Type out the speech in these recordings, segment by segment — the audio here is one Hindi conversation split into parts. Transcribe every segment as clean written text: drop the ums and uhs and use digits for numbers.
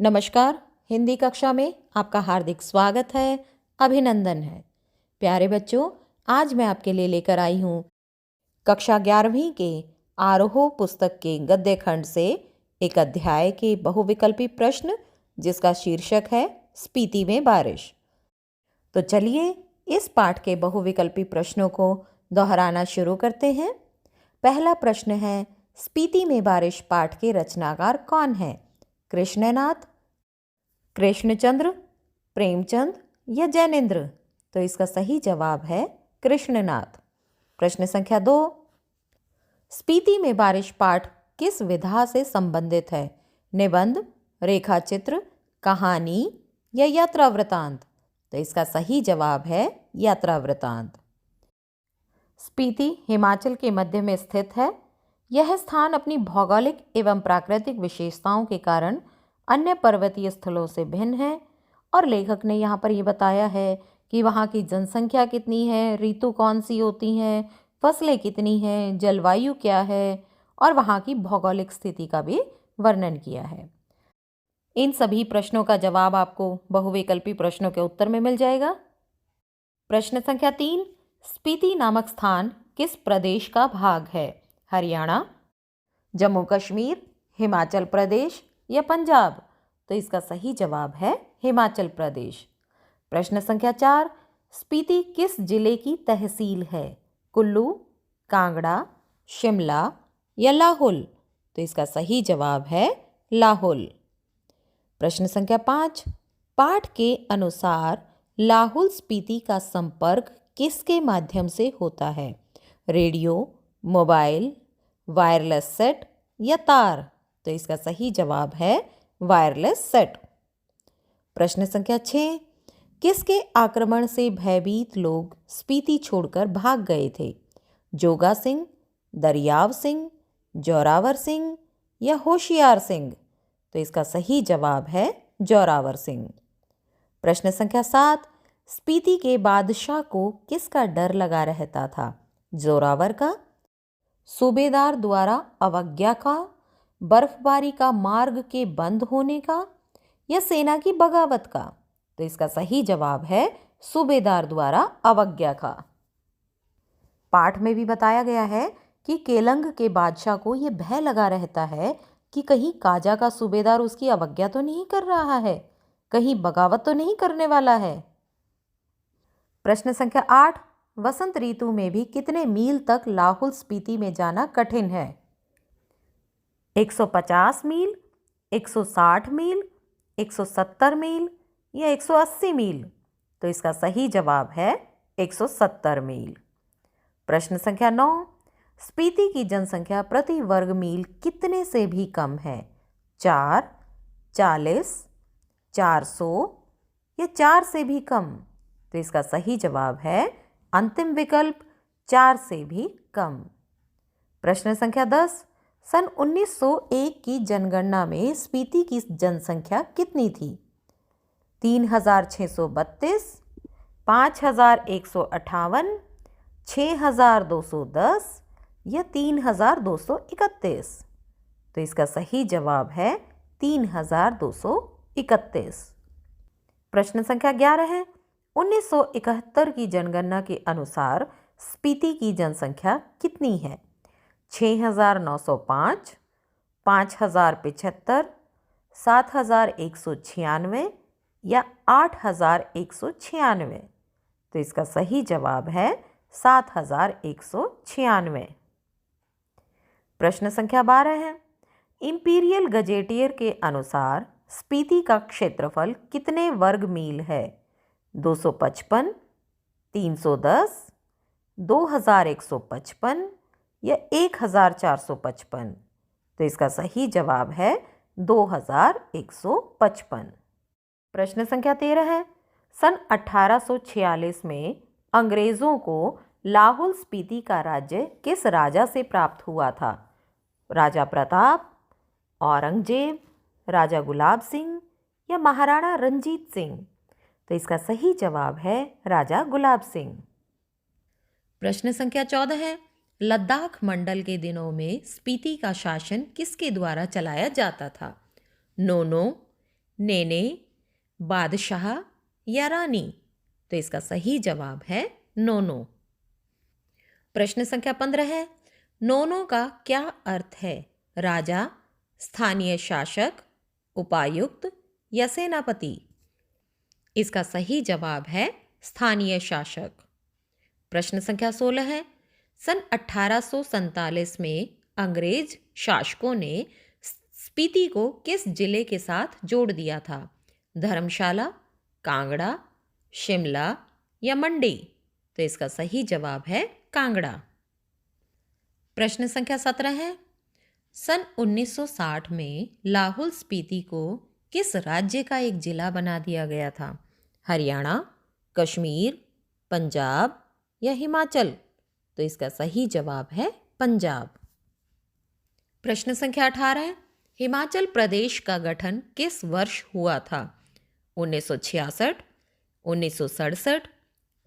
नमस्कार। हिंदी कक्षा में आपका हार्दिक स्वागत है, अभिनंदन है। प्यारे बच्चों, आज मैं आपके लिए लेकर आई हूँ कक्षा 11वीं के आरोह पुस्तक के गद्य खंड से एक अध्याय के बहुविकल्पी प्रश्न, जिसका शीर्षक है स्पीति में बारिश। तो चलिए इस पाठ के बहुविकल्पी प्रश्नों को दोहराना शुरू करते हैं। पहला प्रश्न है, स्पीति में बारिश पाठ के रचनाकार कौन है? कृष्णनाथ, कृष्णचंद्र, प्रेमचंद या जैनेन्द्र? तो इसका सही जवाब है कृष्णनाथ। प्रश्न संख्या 2, स्पीति में बारिश पाठ किस विधा से संबंधित है? निबंध, रेखाचित्र, कहानी या यात्रा वृतांत? तो इसका सही जवाब है यात्रा वृतांत। स्पीति हिमाचल के मध्य में स्थित है। यह स्थान अपनी भौगोलिक एवं प्राकृतिक विशेषताओं के कारण अन्य पर्वतीय स्थलों से भिन्न है और लेखक ने यहाँ पर ये बताया है कि वहाँ की जनसंख्या कितनी है, ऋतु कौन सी होती हैं, फसलें कितनी हैं, जलवायु क्या है और वहाँ की भौगोलिक स्थिति का भी वर्णन किया है। इन सभी प्रश्नों का जवाब आपको बहुविकल्पी प्रश्नों के उत्तर में मिल जाएगा। प्रश्न संख्या 3, स्पीति नामक स्थान किस प्रदेश का भाग है? हरियाणा, जम्मू कश्मीर, हिमाचल प्रदेश या पंजाब? तो इसका सही जवाब है हिमाचल प्रदेश। प्रश्न संख्या 4, स्पीति किस जिले की तहसील है? कुल्लू, कांगड़ा, शिमला या लाहौल? तो इसका सही जवाब है लाहौल। प्रश्न संख्या 5, पाठ के अनुसार लाहौल स्पीति का संपर्क किसके माध्यम से होता है? रेडियो, मोबाइल, वायरलेस सेट या तार? तो इसका सही जवाब है वायरलेस सेट। प्रश्न संख्या 6, किसके आक्रमण से भयभीत लोग स्पीति छोड़कर भाग गए थे? जोगा सिंह, दरियाव सिंह, जोरावर सिंह या होशियार सिंह? तो इसका सही जवाब है जोरावर सिंह। प्रश्न संख्या 7, स्पीति के बादशाह को किसका डर लगा रहता था? जोरावर का, सूबेदार द्वारा अवज्ञा का, बर्फबारी का मार्ग के बंद होने का या सेना की बगावत का? तो इसका सही जवाब है सूबेदार द्वारा अवज्ञा का। पाठ में भी बताया गया है कि केलंग के बादशाह को यह भय लगा रहता है कि कहीं काजा का सूबेदार उसकी अवज्ञा तो नहीं कर रहा है, कहीं बगावत तो नहीं करने वाला है। प्रश्न संख्या 8, वसंत ऋतु में भी कितने मील तक लाहौल स्पीति में जाना कठिन है? 150 मील, 160 मील, 170 मील या 180 मील? तो इसका सही जवाब है 170 मील। प्रश्न संख्या 9, स्पीति की जनसंख्या प्रति वर्ग मील कितने से भी कम है? 4, 40, 400 या 4 से भी कम? तो इसका सही जवाब है अंतिम विकल्प 4 से भी कम। प्रश्न संख्या 10, सन 1901 की जनगणना में स्पीति की जनसंख्या कितनी थी? 3632, 5158, 6210 या 3231? तो इसका सही जवाब है 3231। प्रश्न संख्या 11 है, 1971 की जनगणना के अनुसार स्पीति की जनसंख्या कितनी है? 6905, 5075, 7196 या 8196? तो इसका सही जवाब है 7196। प्रश्न संख्या 12 है, इंपीरियल गजेटियर के अनुसार स्पीति का क्षेत्रफल कितने वर्ग मील है? 255, 310, 2155 या 1455? तो इसका सही जवाब है 2155। प्रश्न संख्या 13 है, सन 1846 में अंग्रेजों को लाहौल स्पीति का राज्य किस राजा से प्राप्त हुआ था? राजा प्रताप, औरंगजेब, राजा गुलाब सिंह या महाराणा रंजीत सिंह? तो इसका सही जवाब है राजा गुलाब सिंह। प्रश्न संख्या 14 है, लद्दाख मंडल के दिनों में स्पीति का शासन किसके द्वारा चलाया जाता था? नोनो, नेने, बादशाह या रानी? तो इसका सही जवाब है नोनो। प्रश्न संख्या 15 है, नोनो का क्या अर्थ है? राजा, स्थानीय शासक, उपायुक्त या सेनापति? इसका सही जवाब है स्थानीय शासक। प्रश्न संख्या 16 है, सन 1847 में अंग्रेज शासकों ने स्पीति को किस जिले के साथ जोड़ दिया था? धर्मशाला, कांगड़ा, शिमला या मंडी? तो इसका सही जवाब है कांगड़ा। प्रश्न संख्या 17 है, सन 1960 में लाहौल स्पीति को किस राज्य का एक जिला बना दिया गया था? हरियाणा, कश्मीर, पंजाब या हिमाचल? तो इसका सही जवाब है पंजाब। प्रश्न संख्या 18 है, हिमाचल प्रदेश का गठन किस वर्ष हुआ था? 1966, 1967,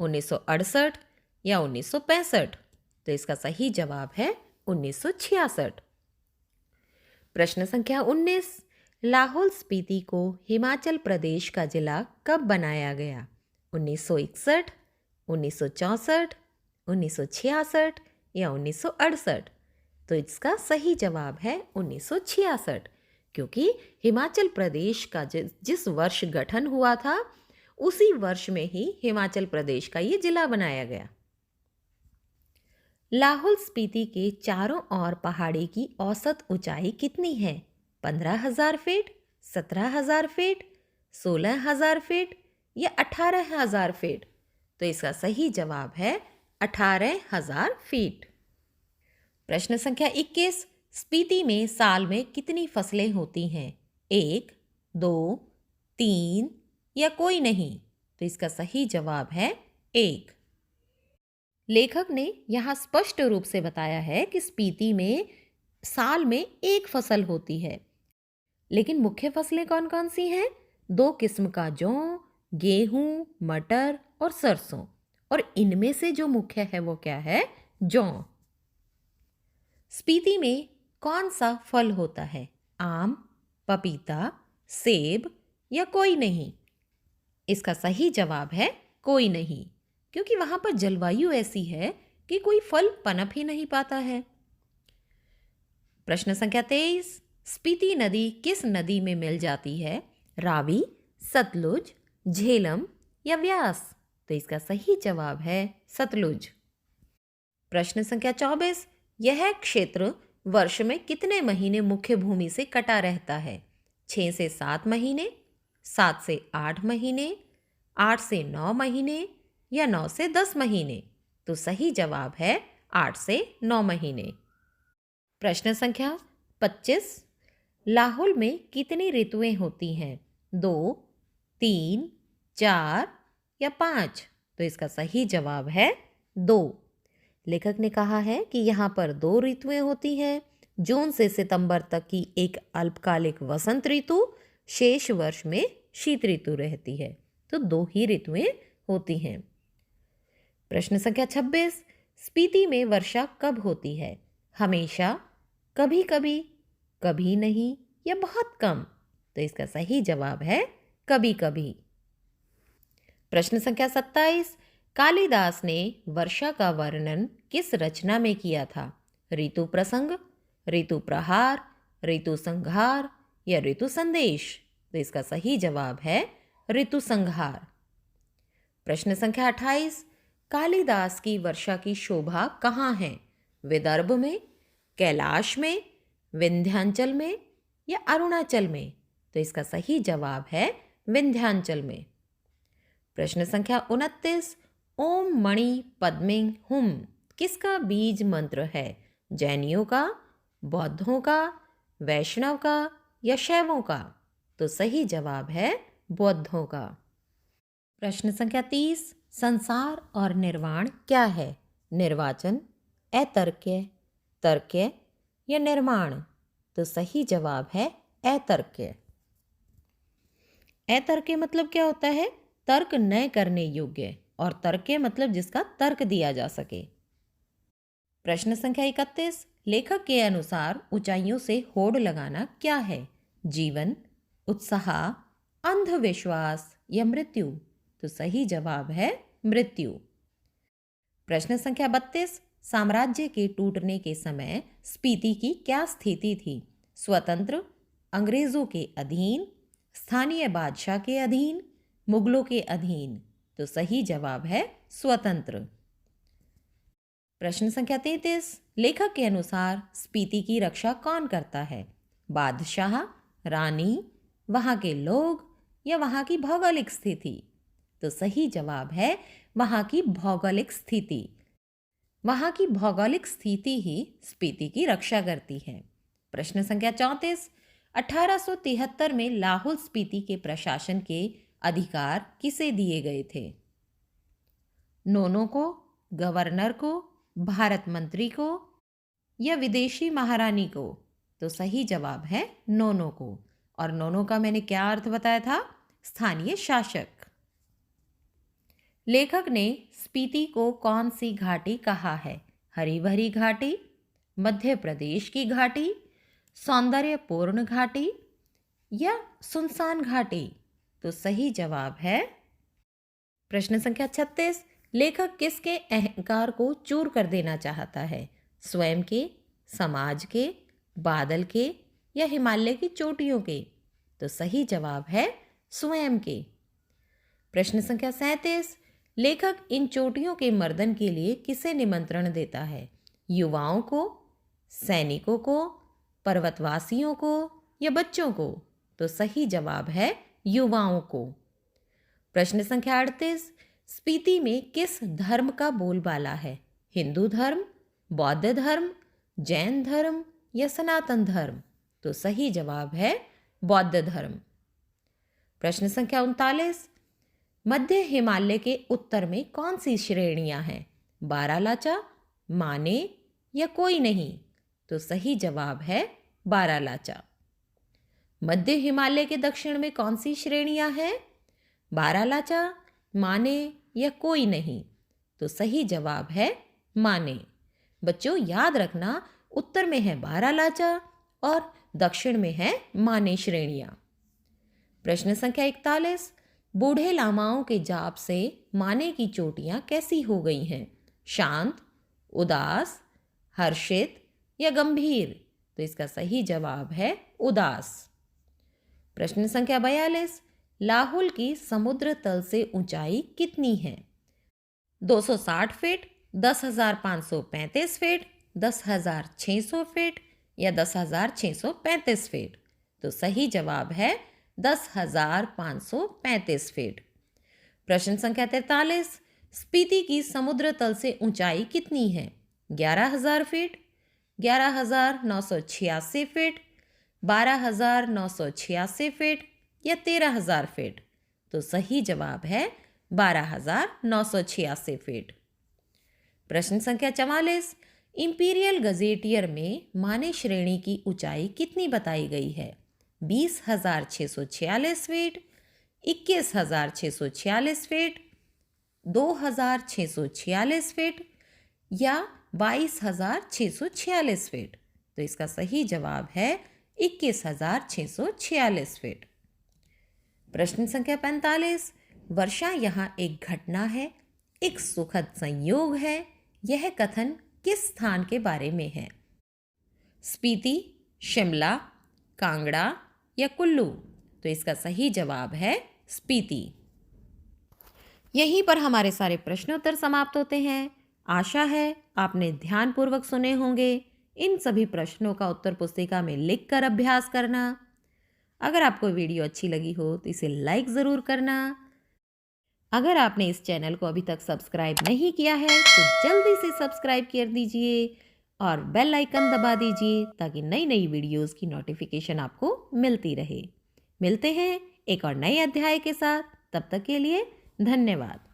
1968 या 1965? तो इसका सही जवाब है 1966। प्रश्न संख्या 19, लाहौल स्पीति को हिमाचल प्रदेश का जिला कब बनाया गया? 1961, 1964, 1966 या 1968? तो इसका सही जवाब है 1966, क्योंकि हिमाचल प्रदेश का जिस वर्ष गठन हुआ था उसी वर्ष में ही हिमाचल प्रदेश का ये जिला बनाया गया। लाहौल स्पीति के चारों ओर पहाड़ी की औसत ऊंचाई कितनी है? 15,000 फीट, 17,000 फीट, 16,000 फीट या 18,000 फीट? तो इसका सही जवाब है 18,000 फीट। प्रश्न संख्या 21, स्पीति में साल में कितनी फसलें होती हैं? 1, 2, 3 या कोई नहीं? तो इसका सही जवाब है 1। लेखक ने यहाँ स्पष्ट रूप से बताया है कि स्पीति में साल में एक फसल होती है, लेकिन मुख्य फसलें कौन कौन सी हैं? 2 किस्म का जौ, गेहूं, मटर और सरसों, और इनमें से जो मुख्य है वो क्या है? जौ। स्पीति में कौन सा फल होता है? आम, पपीता, सेब या कोई नहीं? इसका सही जवाब है कोई नहीं, क्योंकि वहां पर जलवायु ऐसी है कि कोई फल पनप ही नहीं पाता है। प्रश्न संख्या 23, स्पीति नदी किस नदी में मिल जाती है? रावी, सतलुज, झेलम या व्यास? तो इसका सही जवाब है सतलुज। प्रश्न संख्या 24, यह क्षेत्र वर्ष में कितने महीने मुख्य भूमि से कटा रहता है? 6 से 7 महीने, 7 से 8 महीने, 8 से 9 महीने या 9 से 10 महीने? तो सही जवाब है 8 से 9 महीने। प्रश्न संख्या 25, लाहौल में कितनी ऋतुएं होती हैं? 2, 3, 4 या 5? तो इसका सही जवाब है 2। लेखक ने कहा है कि यहाँ पर 2 ऋतुएं होती हैं। जून से सितंबर तक की एक अल्पकालिक वसंत ऋतु, शेष वर्ष में शीत ऋतु रहती है। तो 2 ही ऋतुएं होती हैं। प्रश्न संख्या 26, स्पीति में वर्षा कब होती है? हमेशा, कभी कभी, कभी नहीं या बहुत कम? तो इसका सही जवाब है कभी कभी। प्रश्न संख्या 27, कालिदास ने वर्षा का वर्णन किस रचना में किया था? ऋतु प्रसंग, ऋतु प्रहार, ऋतु संहार या ऋतु संदेश? तो इसका सही जवाब है ऋतु संहार। प्रश्न संख्या 28, कालिदास की वर्षा की शोभा कहाँ है? विदर्भ में, कैलाश में, विंध्याचल में या अरुणाचल में? तो इसका सही जवाब है विंध्याचल में। प्रश्न संख्या 29, ओम मणि पद्मिं हुम किसका बीज मंत्र है? जैनियों का, बौद्धों का, वैष्णव का या शैवों का? तो सही जवाब है बौद्धों का। प्रश्न संख्या 30, संसार और निर्वाण क्या है? निर्वाचन, अतर्क्य, तर्क्य या निर्माण? तो सही जवाब है अतर्क्य। अतर्क्य मतलब क्या होता है? तर्क न करने योग्य, और तर्क्य मतलब जिसका तर्क दिया जा सके। प्रश्न संख्या 31, लेखक के अनुसार ऊंचाइयों से होड़ लगाना क्या है? जीवन, उत्साह, अंधविश्वास या मृत्यु? तो सही जवाब है मृत्यु। प्रश्न संख्या 32, साम्राज्य के टूटने के समय स्पीति की क्या स्थिति थी? स्वतंत्र, अंग्रेजों के अधीन, स्थानीय बादशाह के अधीन, मुगलों के अधीन? तो सही जवाब है स्वतंत्र। प्रश्न संख्या 33, लेखक के अनुसार स्पीति की रक्षा कौन करता है? बादशाह, रानी, वहां के लोग या वहां की भौगोलिक स्थिति? तो सही जवाब है वहां की भौगोलिक स्थिति। वहां की भौगोलिक स्थिति ही स्पीति की रक्षा करती है। प्रश्न संख्या 34, 1873 में लाहौल स्पीति के प्रशासन के अधिकार किसे दिए गए थे? नोनो को, गवर्नर को, भारत मंत्री को या विदेशी महारानी को? तो सही जवाब है नोनो को। और नोनो का मैंने क्या अर्थ बताया था? स्थानीय शासक। लेखक ने स्पीति को कौन सी घाटी कहा है? हरी भरी घाटी, मध्य प्रदेश की घाटी, सौंदर्यपूर्ण घाटी या सुनसान घाटी? तो सही जवाब है। प्रश्न संख्या 36, लेखक किसके अहंकार को चूर कर देना चाहता है? स्वयं के, समाज के, बादल के या हिमालय की चोटियों के? तो सही जवाब है स्वयं के। प्रश्न संख्या 37, लेखक इन चोटियों के मर्दन के लिए किसे निमंत्रण देता है? युवाओं को, सैनिकों को, पर्वतवासियों को या बच्चों को? तो सही जवाब है युवाओं को। प्रश्न संख्या 38, स्पीति में किस धर्म का बोलबाला है? हिंदू धर्म, बौद्ध धर्म, जैन धर्म या सनातन धर्म? तो सही जवाब है बौद्ध धर्म। प्रश्न संख्या 39, मध्य हिमालय के उत्तर में कौन सी श्रेणियां हैं? बारालाचा, माने या कोई नहीं? तो सही जवाब है बारालाचा। मध्य हिमालय के दक्षिण में कौन सी श्रेणियां हैं? बारालाचा, माने या कोई नहीं? तो सही जवाब है माने। बच्चों याद रखना, उत्तर में है बारालाचा और दक्षिण में है माने श्रेणियां। प्रश्न संख्या 41, बूढ़े लामाओं के जाप से माने की चोटियां कैसी हो गई हैं? शांत, उदास, हर्षित या गंभीर? तो इसका सही जवाब है उदास। प्रश्न संख्या 42, लाहौल की समुद्र तल से ऊंचाई कितनी है? 260 फीट, 10,535 फीट, 10,600 फीट या 10,635 फीट? तो सही जवाब है 10,535 फीट। प्रश्न संख्या 43, स्पीति की समुद्र तल से ऊंचाई कितनी है? 11,000 फीट, 11,986 फीट, 12,986 फीट या 13,000 फीट? तो सही जवाब है 12,986 फीट। प्रश्न संख्या 44, इंपीरियल गजेटियर में माने श्रेणी की ऊंचाई कितनी बताई गई है? 20,646 फीट, 21,646 फीट, 2,646 फीट या 22,646 फीट? तो इसका सही जवाब है 21,646 फीट। प्रश्न संख्या 45, वर्षा यहाँ एक घटना है, एक सुखद संयोग है, यह कथन किस स्थान के बारे में है? स्पीति, शिमला, कांगड़ा या कुल्लू? तो इसका सही जवाब है स्पीति। यहीं पर हमारे सारे प्रश्नोत्तर समाप्त होते हैं। आशा है आपने ध्यानपूर्वक सुने होंगे। इन सभी प्रश्नों का उत्तर पुस्तिका में लिखकर अभ्यास करना। अगर आपको वीडियो अच्छी लगी हो तो इसे लाइक ज़रूर करना। अगर आपने इस चैनल को अभी तक सब्सक्राइब नहीं किया है तो जल्दी से सब्सक्राइब कर दीजिए और बेल आइकन दबा दीजिए ताकि नई नई वीडियोस की नोटिफिकेशन आपको मिलती रहे। मिलते हैं एक और नए अध्याय के साथ। तब तक के लिए धन्यवाद।